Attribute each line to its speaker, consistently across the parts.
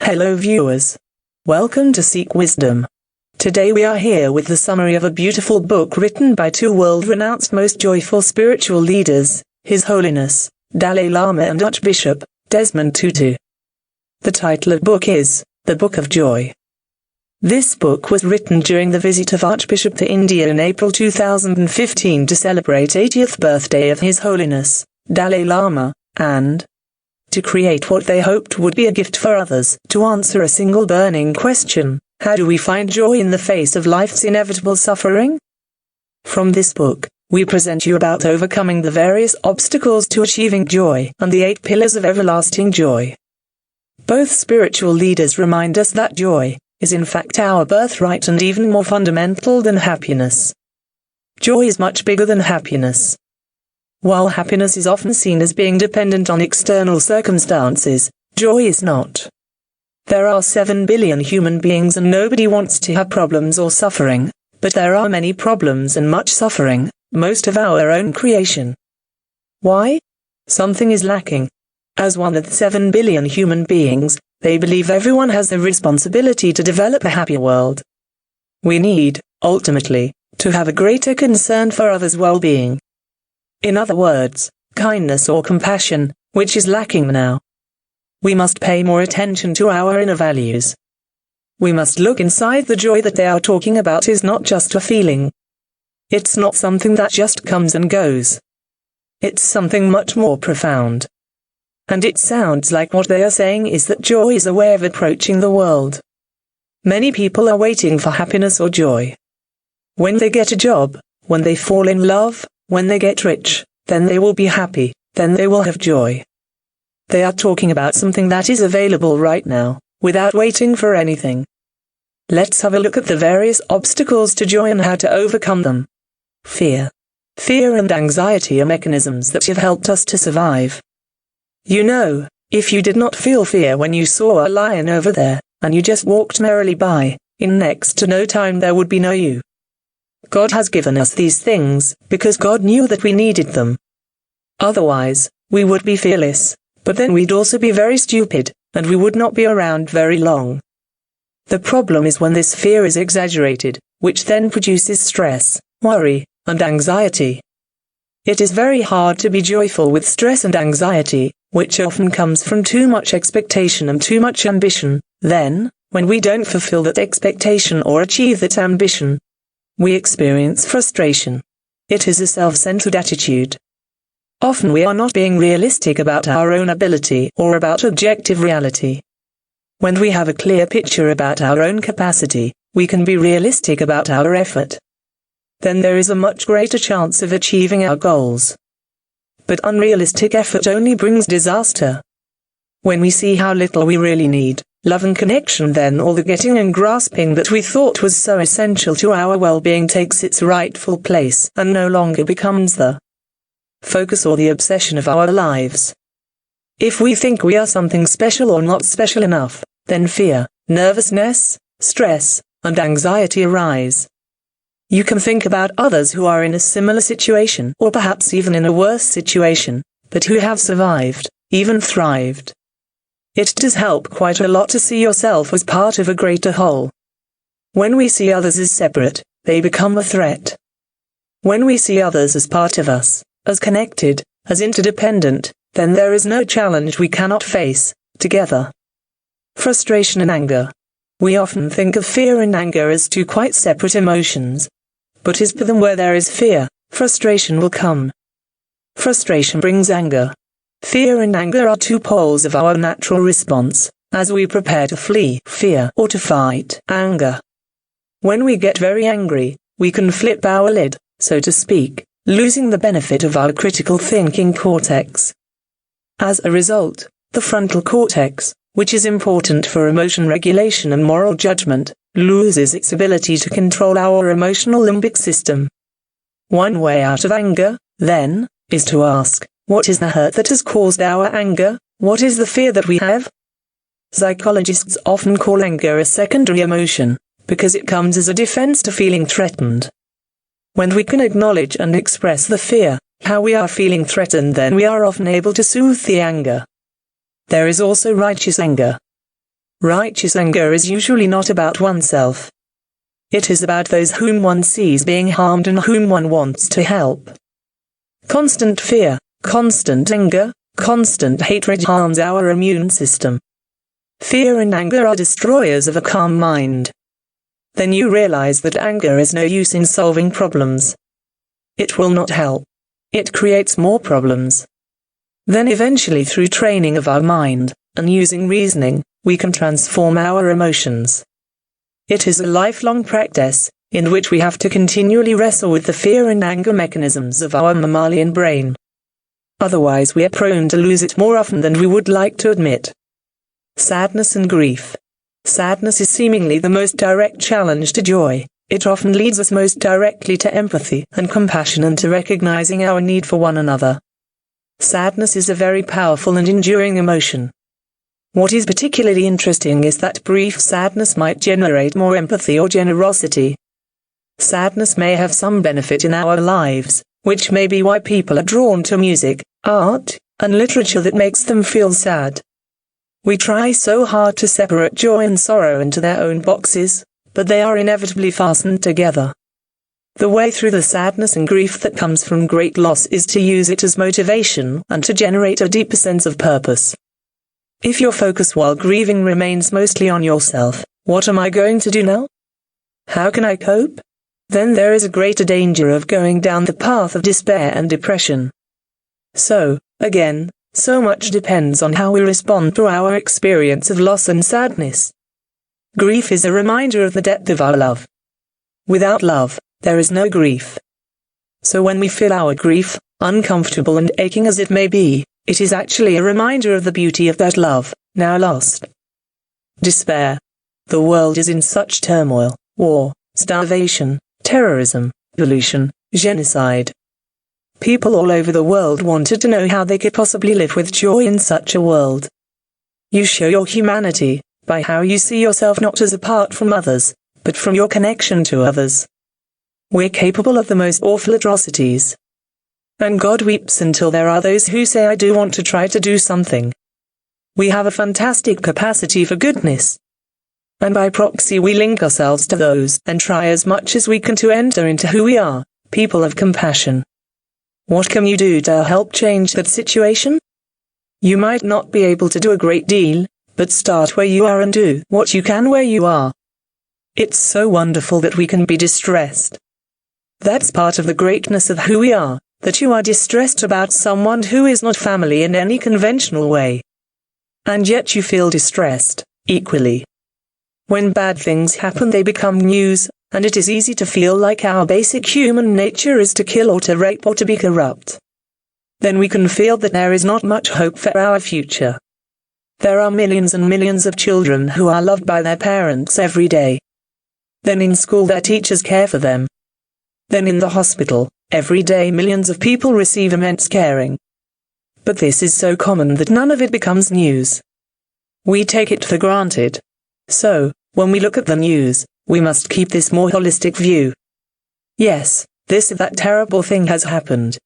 Speaker 1: Hello viewers. Welcome to Seek Wisdom. Today we are here with the summary of a beautiful book written by two world-renowned most joyful spiritual leaders, His Holiness, Dalai Lama and Archbishop Desmond Tutu. The title of the book is, The Book of Joy. This book was written during the visit of Archbishop to India in April 2015 to celebrate 80th birthday of His Holiness, Dalai Lama, and to create what they hoped would be a gift for others, to answer a single burning question: how do we find joy in the face of life's inevitable suffering? From this book, we present you about overcoming the various obstacles to achieving joy and the 8 pillars of everlasting joy. Both spiritual leaders remind us that joy is in fact our birthright and even more fundamental than happiness. Joy is much bigger than happiness. While happiness is often seen as being dependent on external circumstances, joy is not. There are 7 billion human beings and nobody wants to have problems or suffering, but there are many problems and much suffering, most of our own creation. Why? Something is lacking. As one of the 7 billion human beings, they believe everyone has the responsibility to develop a happy world. We need, ultimately, to have a greater concern for others' well-being. In other words, kindness or compassion, which is lacking now. We must pay more attention to our inner values. We must look inside. The joy that they are talking about is not just a feeling. It's not something that just comes and goes. It's something much more profound. And it sounds like what they are saying is that joy is a way of approaching the world. Many people are waiting for happiness or joy. When they get a job, when they fall in love, when they get rich, then they will be happy, then they will have joy. They are talking about something that is available right now, without waiting for anything. Let's have a look at the various obstacles to joy and how to overcome them. Fear. Fear and anxiety are mechanisms that have helped us to survive. You know, if you did not feel fear when you saw a lion over there, and you just walked merrily by, in next to no time there would be no you. God has given us these things, because God knew that we needed them. Otherwise, we would be fearless, but then we'd also be very stupid, and we would not be around very long. The problem is when this fear is exaggerated, which then produces stress, worry, and anxiety. It is very hard to be joyful with stress and anxiety, which often comes from too much expectation and too much ambition. Then, when we don't fulfill that expectation or achieve that ambition, we experience frustration. It is a self-centered attitude. Often we are not being realistic about our own ability or about objective reality. When we have a clear picture about our own capacity, we can be realistic about our effort. Then there is a much greater chance of achieving our goals. But unrealistic effort only brings disaster. When we see how little we really need, love and connection, then all the getting and grasping that we thought was so essential to our well-being takes its rightful place and no longer becomes the focus or the obsession of our lives. If we think we are something special or not special enough, then fear, nervousness, stress, and anxiety arise. You can think about others who are in a similar situation or perhaps even in a worse situation, but who have survived, even thrived. It does help quite a lot to see yourself as part of a greater whole. When we see others as separate, they become a threat. When we see others as part of us, as connected, as interdependent, then there is no challenge we cannot face together. Frustration and anger. We often think of fear and anger as two quite separate emotions. But is for them where there is fear, frustration will come. Frustration brings anger. Fear and anger are two poles of our natural response, as we prepare to flee fear or to fight anger. When we get very angry, we can flip our lid, so to speak, losing the benefit of our critical thinking cortex. As a result, the frontal cortex, which is important for emotion regulation and moral judgment, loses its ability to control our emotional limbic system. One way out of anger, then, is to ask, what is the hurt that has caused our anger? What is the fear that we have? Psychologists often call anger a secondary emotion, because it comes as a defense to feeling threatened. When we can acknowledge and express the fear, how we are feeling threatened, then we are often able to soothe the anger. There is also righteous anger. Righteous anger is usually not about oneself. It is about those whom one sees being harmed and whom one wants to help. Constant fear, constant anger, constant hatred harms our immune system. Fear and anger are destroyers of a calm mind. Then you realize that anger is no use in solving problems. It will not help. It creates more problems. Then eventually, through training of our mind, and using reasoning, we can transform our emotions. It is a lifelong practice, in which we have to continually wrestle with the fear and anger mechanisms of our mammalian brain. Otherwise we are prone to lose it more often than we would like to admit. Sadness and grief. Sadness is seemingly the most direct challenge to joy. It often leads us most directly to empathy and compassion and to recognizing our need for one another. Sadness is a very powerful and enduring emotion. What is particularly interesting is that brief sadness might generate more empathy or generosity. Sadness may have some benefit in our lives, which may be why people are drawn to music, art, and literature that makes them feel sad. We try so hard to separate joy and sorrow into their own boxes, but they are inevitably fastened together. The way through the sadness and grief that comes from great loss is to use it as motivation and to generate a deeper sense of purpose. If your focus while grieving remains mostly on yourself, what am I going to do now? How can I cope? Then there is a greater danger of going down the path of despair and depression. So, again, so much depends on how we respond to our experience of loss and sadness. Grief is a reminder of the depth of our love. Without love, there is no grief. So when we feel our grief, uncomfortable and aching as it may be, it is actually a reminder of the beauty of that love, now lost. Despair. The world is in such turmoil, war, starvation, terrorism, pollution, genocide. People all over the world wanted to know how they could possibly live with joy in such a world. You show your humanity by how you see yourself not as apart from others, but from your connection to others. We're capable of the most awful atrocities. And God weeps until there are those who say, I do want to try to do something. We have a fantastic capacity for goodness. And by proxy we link ourselves to those and try as much as we can to enter into who we are, people of compassion. What can you do to help change that situation? You might not be able to do a great deal, but start where you are and do what you can where you are. It's so wonderful that we can be distressed. That's part of the greatness of who we are. That you are distressed about someone who is not family in any conventional way. And yet you feel distressed, equally. When bad things happen they become news, and it is easy to feel like our basic human nature is to kill or to rape or to be corrupt. Then we can feel that there is not much hope for our future. There are millions and millions of children who are loved by their parents every day. Then in school their teachers care for them. Then in the hospital, every day millions of people receive immense caring. But this is so common that none of it becomes news. We take it for granted. So, when we look at the news, we must keep this more holistic view. Yes, this or that terrible thing has happened.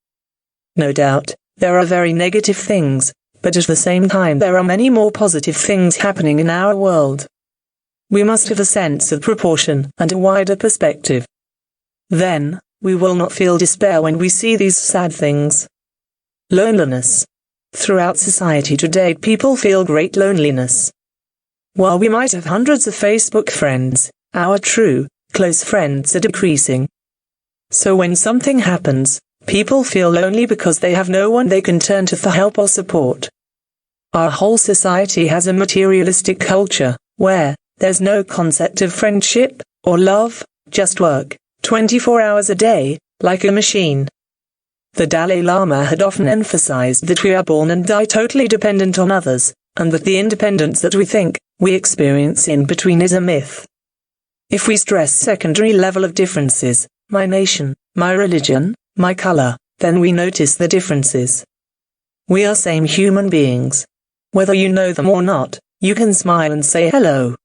Speaker 1: No doubt, there are very negative things, but at the same time there are many more positive things happening in our world. We must have a sense of proportion and a wider perspective. Then, we will not feel despair when we see these sad things. Loneliness. Throughout society today people feel great loneliness. While we might have hundreds of Facebook friends, our true, close friends are decreasing. So when something happens, people feel lonely because they have no one they can turn to for help or support. Our whole society has a materialistic culture, where there's no concept of friendship or love, just work. 24 hours a day, like a machine. The Dalai Lama had often emphasized that we are born and die totally dependent on others, and that the independence that we think we experience in between is a myth. If we stress secondary level of differences, my nation, my religion, my color, then we notice the differences. We are same human beings. Whether you know them or not, you can smile and say hello.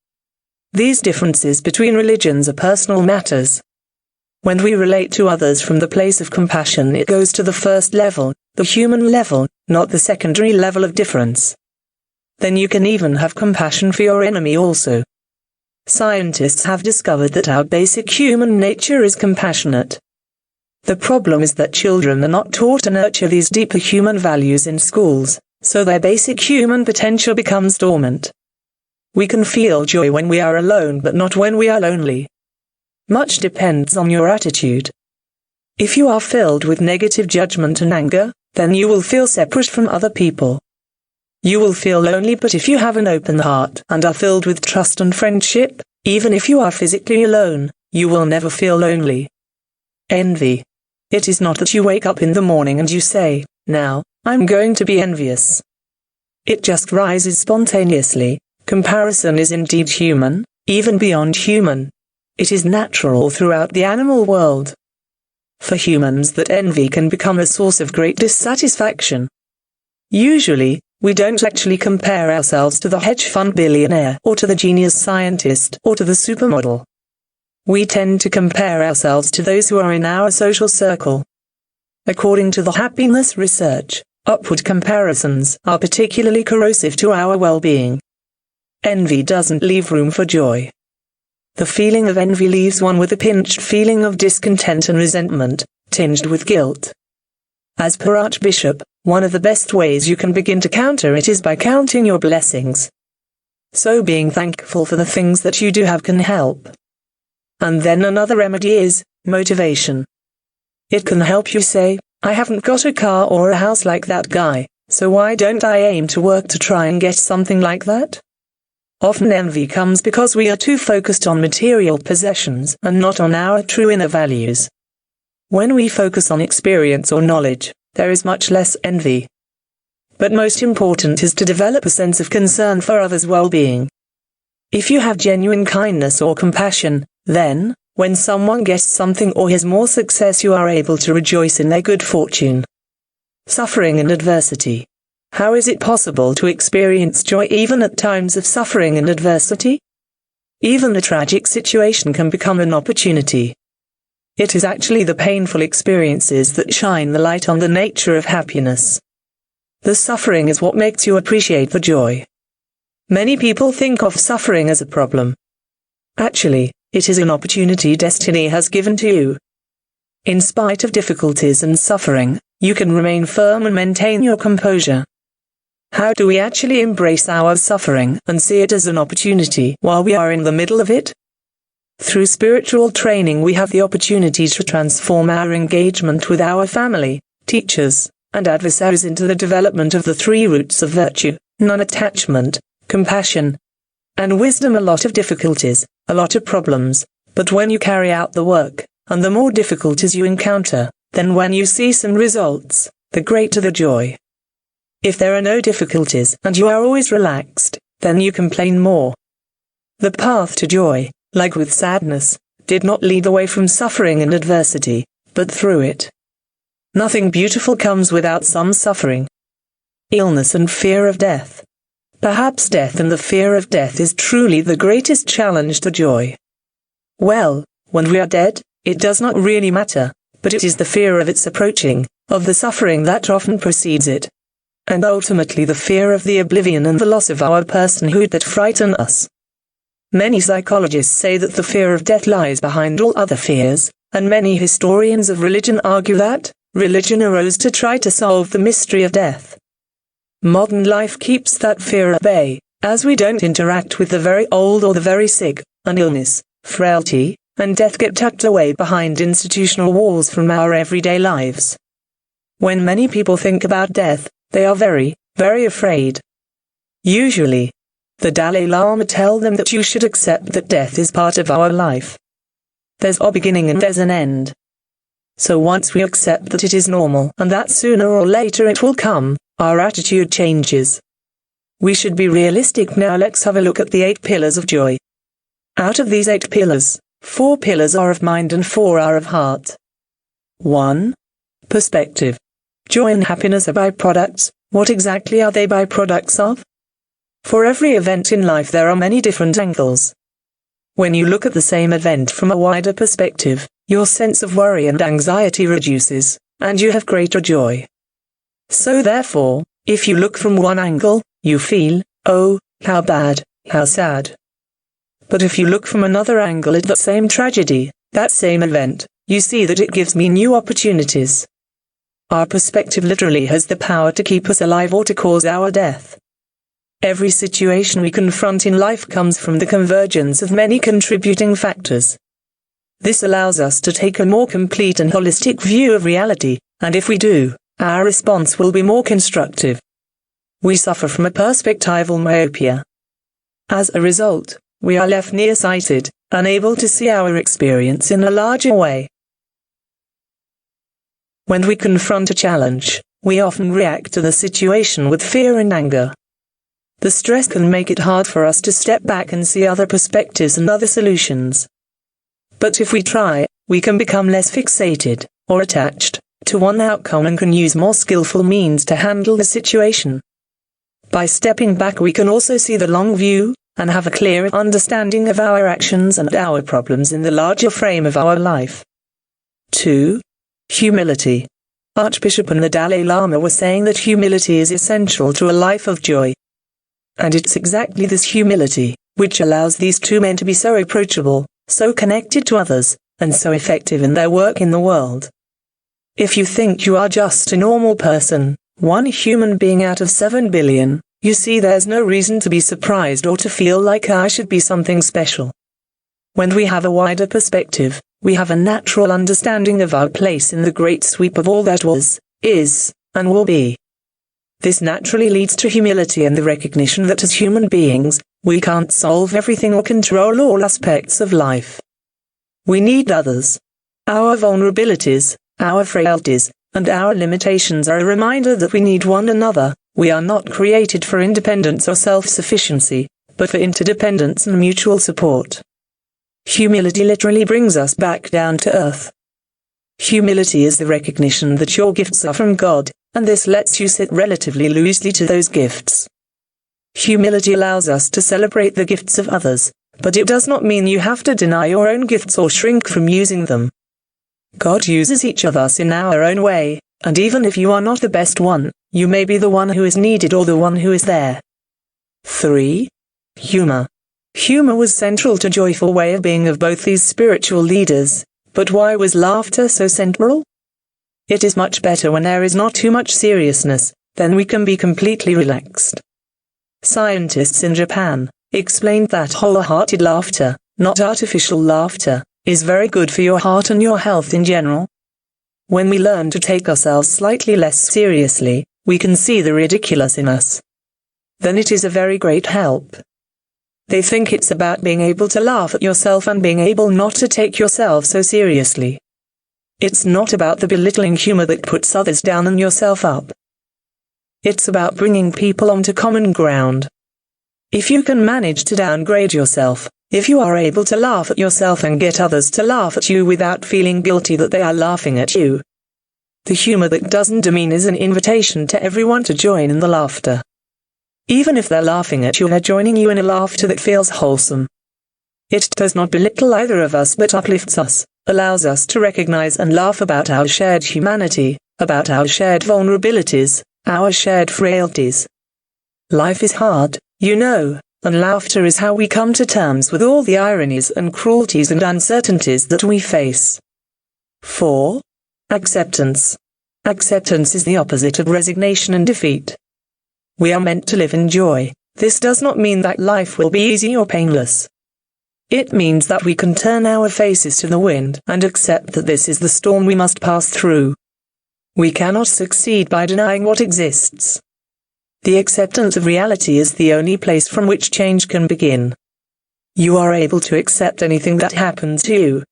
Speaker 1: These differences between religions are personal matters. When we relate to others from the place of compassion, it goes to the first level, the human level, not the secondary level of difference. then you can even have compassion for your enemy also. Scientists have discovered that our basic human nature is compassionate. The problem is that children are not taught to nurture these deeper human values in schools, so their basic human potential becomes dormant. We can feel joy when we are alone, but not when we are lonely. Much depends on your attitude. If you are filled with negative judgment and anger, then you will feel separate from other people. You will feel lonely, but if you have an open heart and are filled with trust and friendship, even if you are physically alone, you will never feel lonely. Envy. It is not that you wake up in the morning and you say, "Now, I'm going to be envious." It just rises spontaneously. Comparison is indeed human, even beyond human. It is natural throughout the animal world. For humans, that envy can become a source of great dissatisfaction. Usually, we don't actually compare ourselves to the hedge fund billionaire, or to the genius scientist, or to the supermodel. We tend to compare ourselves to those who are in our social circle. According to the happiness research, upward comparisons are particularly corrosive to our well-being. Envy doesn't leave room for joy. The feeling of envy leaves one with a pinched feeling of discontent and resentment, tinged with guilt. As per Archbishop, one of the best ways you can begin to counter it is by counting your blessings. So being thankful for the things that you do have can help. And then another remedy is motivation. It can help you say, "I haven't got a car or a house like that guy, so why don't I aim to work to try and get something like that?" Often envy comes because we are too focused on material possessions and not on our true inner values. When we focus on experience or knowledge, there is much less envy. But most important is to develop a sense of concern for others' well-being. If you have genuine kindness or compassion, then, when someone gets something or has more success, you are able to rejoice in their good fortune. Suffering and adversity. How is it possible to experience joy even at times of suffering and adversity? Even a tragic situation can become an opportunity. It is actually the painful experiences that shine the light on the nature of happiness. The suffering is what makes you appreciate the joy. Many people think of suffering as a problem. Actually, it is an opportunity destiny has given to you. In spite of difficulties and suffering, you can remain firm and maintain your composure. How do we actually embrace our suffering and see it as an opportunity while we are in the middle of it? Through spiritual training, we have the opportunity to transform our engagement with our family, teachers, and adversaries into the development of the three roots of virtue: non-attachment, compassion, and wisdom. A lot of difficulties, a lot of problems, but when you carry out the work, and the more difficulties you encounter, then when you see some results, the greater the joy. If there are no difficulties and you are always relaxed, then you complain more. The path to joy, like with sadness, did not lead away from suffering and adversity, but through it. Nothing beautiful comes without some suffering. Illness and fear of death. Perhaps death and the fear of death is truly the greatest challenge to joy. Well, when we are dead, it does not really matter, but it is the fear of its approaching, of the suffering that often precedes it, and ultimately the fear of the oblivion and the loss of our personhood that frighten us. Many psychologists say that the fear of death lies behind all other fears, and many historians of religion argue that religion arose to try to solve the mystery of death. Modern life keeps that fear at bay, as we don't interact with the very old or the very sick, and illness, frailty, and death get tucked away behind institutional walls from our everyday lives. When many people think about death, they are very, very afraid. Usually, the Dalai Lama tells them that you should accept that death is part of our life. There's a beginning and there's an end. So once we accept that it is normal and that sooner or later it will come, our attitude changes. We should be realistic. Now let's have a look at the 8 pillars of joy. Out of these 8 pillars, 4 pillars are of mind and 4 are of heart. 1. Perspective. Joy and happiness are byproducts. What exactly are they byproducts of? For every event in life there are many different angles. When you look at the same event from a wider perspective, your sense of worry and anxiety reduces, and you have greater joy. So therefore, if you look from one angle, you feel, Oh, how bad, how sad. But if you look from another angle at that same tragedy, that same event, you see that it gives me new opportunities. Our perspective literally has the power to keep us alive or to cause our death. Every situation we confront in life comes from the convergence of many contributing factors. This allows us to take a more complete and holistic view of reality, and if we do, our response will be more constructive. We suffer from a perspectival myopia. As a result, we are left nearsighted, unable to see our experience in a larger way. When we confront a challenge, we often react to the situation with fear and anger. The stress can make it hard for us to step back and see other perspectives and other solutions. But if we try, we can become less fixated, or attached, to one outcome and can use more skillful means to handle the situation. By stepping back we can also see the long view, and have a clearer understanding of our actions and our problems in the larger frame of our life. 2. Humility. Archbishop and the Dalai Lama were saying that humility is essential to a life of joy. And it's exactly this humility, which allows these two men to be so approachable, so connected to others, and so effective in their work in the world. If you think you are just a normal person, one human being out of 7 billion, you see there's no reason to be surprised or to feel like I should be something special. When we have a wider perspective, we have a natural understanding of our place in the great sweep of all that was, is, and will be. This naturally leads to humility and the recognition that as human beings, we can't solve everything or control all aspects of life. We need others. Our vulnerabilities, our frailties, and our limitations are a reminder that we need one another. We are not created for independence or self-sufficiency, but for interdependence and mutual support. Humility literally brings us back down to earth. Humility is the recognition that your gifts are from God, and this lets you sit relatively loosely to those gifts. Humility allows us to celebrate the gifts of others, but it does not mean you have to deny your own gifts or shrink from using them. God uses each of us in our own way, and even if you are not the best one, you may be the one who is needed or the one who is there. 3. Humor. Humor was central to joyful way of being of both these spiritual leaders, but why was laughter so central? It is much better when there is not too much seriousness, then we can be completely relaxed. Scientists in Japan explained that wholehearted laughter, not artificial laughter, is very good for your heart and your health in general. When we learn to take ourselves slightly less seriously, we can see the ridiculous in us. Then it is a very great help. They think it's about being able to laugh at yourself and being able not to take yourself so seriously. It's not about the belittling humor that puts others down and yourself up. It's about bringing people onto common ground. If you can manage to downgrade yourself, if you are able to laugh at yourself and get others to laugh at you without feeling guilty that they are laughing at you, the humor that doesn't demean is an invitation to everyone to join in the laughter. Even if they're laughing at you, they're joining you in a laughter that feels wholesome. It does not belittle either of us but uplifts us, allows us to recognize and laugh about our shared humanity, about our shared vulnerabilities, our shared frailties. Life is hard, you know, and laughter is how we come to terms with all the ironies and cruelties and uncertainties that we face. 4. Acceptance. Acceptance is the opposite of resignation and defeat. We are meant to live in joy. This does not mean that life will be easy or painless. It means that we can turn our faces to the wind and accept that this is the storm we must pass through. We cannot succeed by denying what exists. The acceptance of reality is the only place from which change can begin. You are able to accept anything that happens to you.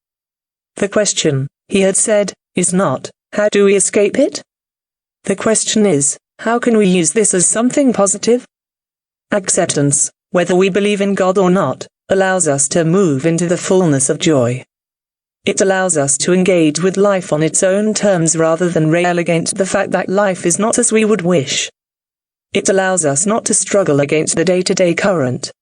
Speaker 1: The question, he had said, is not, how do we escape it? The question is, how can we use this as something positive? Acceptance, whether we believe in God or not, allows us to move into the fullness of joy. It allows us to engage with life on its own terms rather than rail against the fact that life is not as we would wish. It allows us not to struggle against the day-to-day current.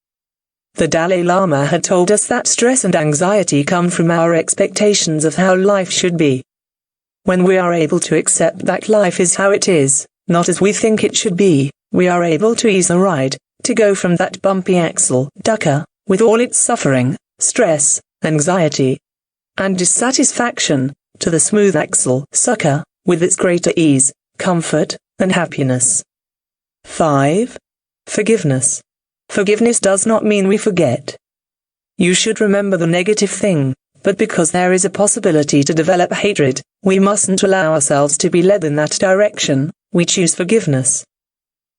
Speaker 1: The Dalai Lama had told us that stress and anxiety come from our expectations of how life should be. When we are able to accept that life is how it is, not as we think it should be, we are able to ease the ride, to go from that bumpy axle ducker, with all its suffering, stress, anxiety, and dissatisfaction, to the smooth axle sucker, with its greater ease, comfort, and happiness. 5. Forgiveness. Forgiveness does not mean we forget. You should remember the negative thing, but because there is a possibility to develop hatred, we mustn't allow ourselves to be led in that direction. We choose forgiveness.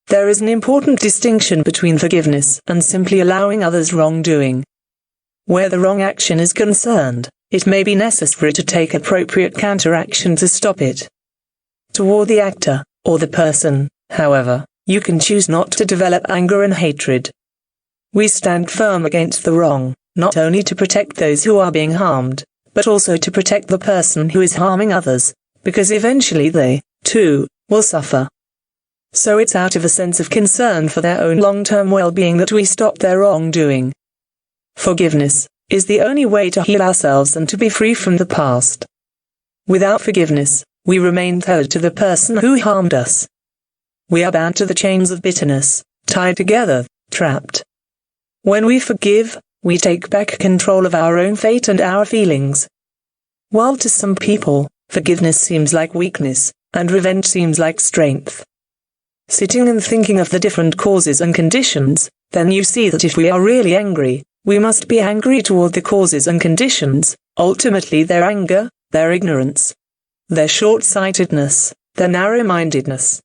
Speaker 1: There is an important distinction between forgiveness and simply allowing others' wrongdoing. Where the wrong action is concerned, it may be necessary to take appropriate counteraction to stop it. Toward the actor, or the person, however, you can choose not to develop anger and hatred. We stand firm against the wrong, not only to protect those who are being harmed, but also to protect the person who is harming others, because eventually they, too, will suffer. So it's out of a sense of concern for their own long-term well-being that we stop their wrongdoing. Forgiveness is the only way to heal ourselves and to be free from the past. Without forgiveness, we remain tethered to the person who harmed us. We are bound to the chains of bitterness, tied together, trapped. When we forgive, we take back control of our own fate and our feelings. While to some people, forgiveness seems like weakness, and revenge seems like strength. Sitting and thinking of the different causes and conditions, then you see that if we are really angry, we must be angry toward the causes and conditions, ultimately their anger, their ignorance, their short-sightedness, their narrow-mindedness.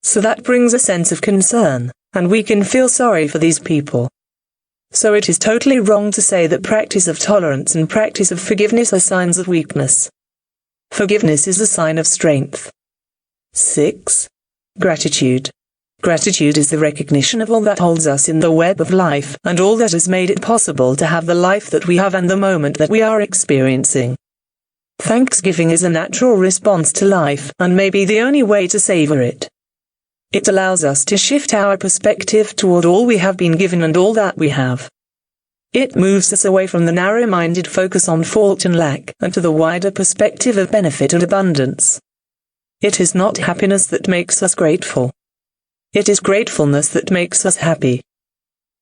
Speaker 1: So that brings a sense of concern, and we can feel sorry for these people. So it is totally wrong to say that practice of tolerance and practice of forgiveness are signs of weakness. Forgiveness is a sign of strength. 6. Gratitude. Gratitude is the recognition of all that holds us in the web of life and all that has made it possible to have the life that we have and the moment that we are experiencing. Thanksgiving is a natural response to life and may be the only way to savor it. It allows us to shift our perspective toward all we have been given and all that we have. It moves us away from the narrow-minded focus on fault and lack and to the wider perspective of benefit and abundance. It is not happiness that makes us grateful. It is gratefulness that makes us happy.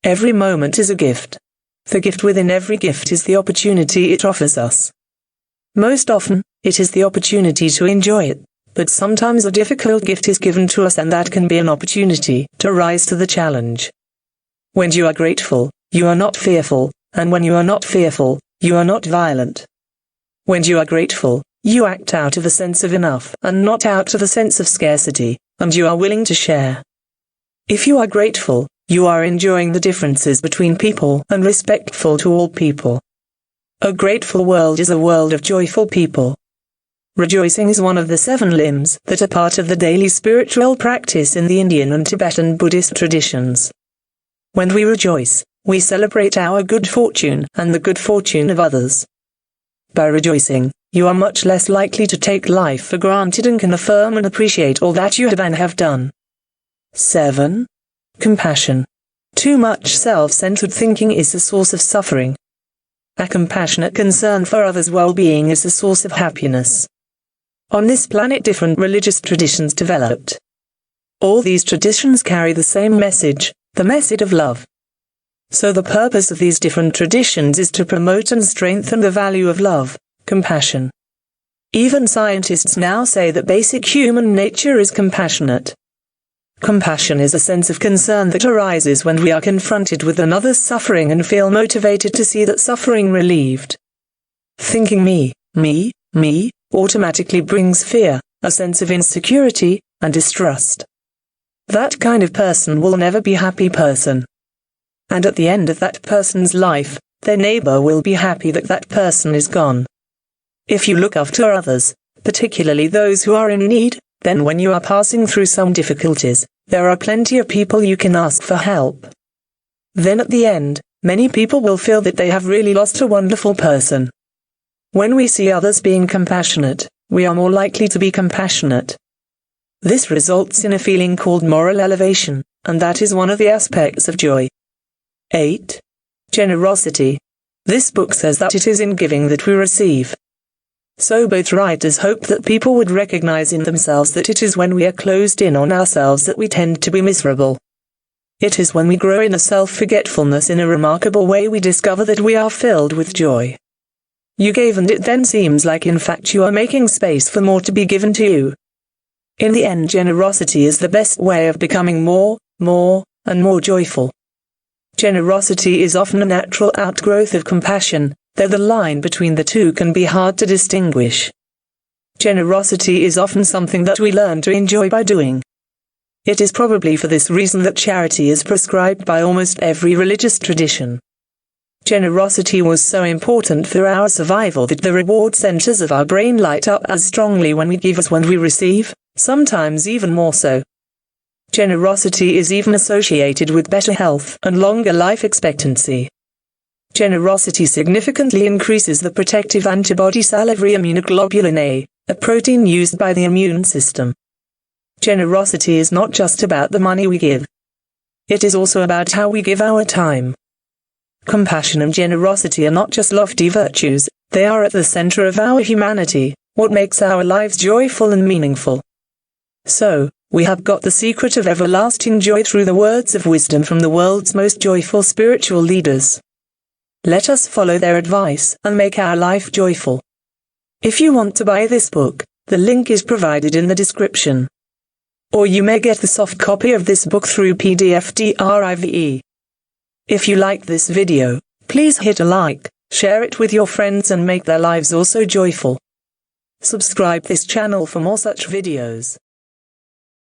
Speaker 1: Every moment is a gift. The gift within every gift is the opportunity it offers us. Most often, it is the opportunity to enjoy it, but sometimes a difficult gift is given to us and that can be an opportunity to rise to the challenge. When you are grateful, you are not fearful, and when you are not fearful, you are not violent. When you are grateful, you act out of a sense of enough and not out of a sense of scarcity, and you are willing to share. If you are grateful, you are enjoying the differences between people and respectful to all people. A grateful world is a world of joyful people. Rejoicing is one of the 7 limbs that are part of the daily spiritual practice in the Indian and Tibetan Buddhist traditions. When we rejoice, we celebrate our good fortune and the good fortune of others. By rejoicing, you are much less likely to take life for granted and can affirm and appreciate all that you have and have done. 7. Compassion. Too much self-centered thinking is the source of suffering. A compassionate concern for others' well-being is the source of happiness. On this planet, different religious traditions developed. All these traditions carry the same message, the message of love. So the purpose of these different traditions is to promote and strengthen the value of love, compassion. Even scientists now say that basic human nature is compassionate. Compassion is a sense of concern that arises when we are confronted with another's suffering and feel motivated to see that suffering relieved. Thinking me automatically brings fear, a sense of insecurity, and distrust. That kind of person will never be a happy person. And at the end of that person's life, their neighbor will be happy that that person is gone. If you look after others, particularly those who are in need, then when you are passing through some difficulties, there are plenty of people you can ask for help. Then at the end, many people will feel that they have really lost a wonderful person. When we see others being compassionate, we are more likely to be compassionate. This results in a feeling called moral elevation, and that is one of the aspects of joy. 8. Generosity. This book says that it is in giving that we receive. So both writers hope that people would recognize in themselves that it is when we are closed in on ourselves that we tend to be miserable. It is when we grow in a self-forgetfulness in a remarkable way we discover that we are filled with joy. You gave, and it then seems like in fact you are making space for more to be given to you. In the end, generosity is the best way of becoming more, and more joyful. Generosity is often a natural outgrowth of compassion, though the line between the two can be hard to distinguish. Generosity is often something that we learn to enjoy by doing. It is probably for this reason that charity is prescribed by almost every religious tradition. Generosity was so important for our survival that the reward centers of our brain light up as strongly when we give as when we receive, sometimes even more so. Generosity is even associated with better health and longer life expectancy. Generosity significantly increases the protective antibody salivary immunoglobulin A, a protein used by the immune system. Generosity is not just about the money we give. It is also about how we give our time. Compassion and generosity are not just lofty virtues, they are at the center of our humanity, what makes our lives joyful and meaningful. So, we have got the secret of everlasting joy through the words of wisdom from the world's most joyful spiritual leaders. Let us follow their advice and make our life joyful. If you want to buy this book, the link is provided in the description. Or you may get the soft copy of this book through PDF Drive. If you like this video, please hit a like, share it with your friends and make their lives also joyful. Subscribe this channel for more such videos.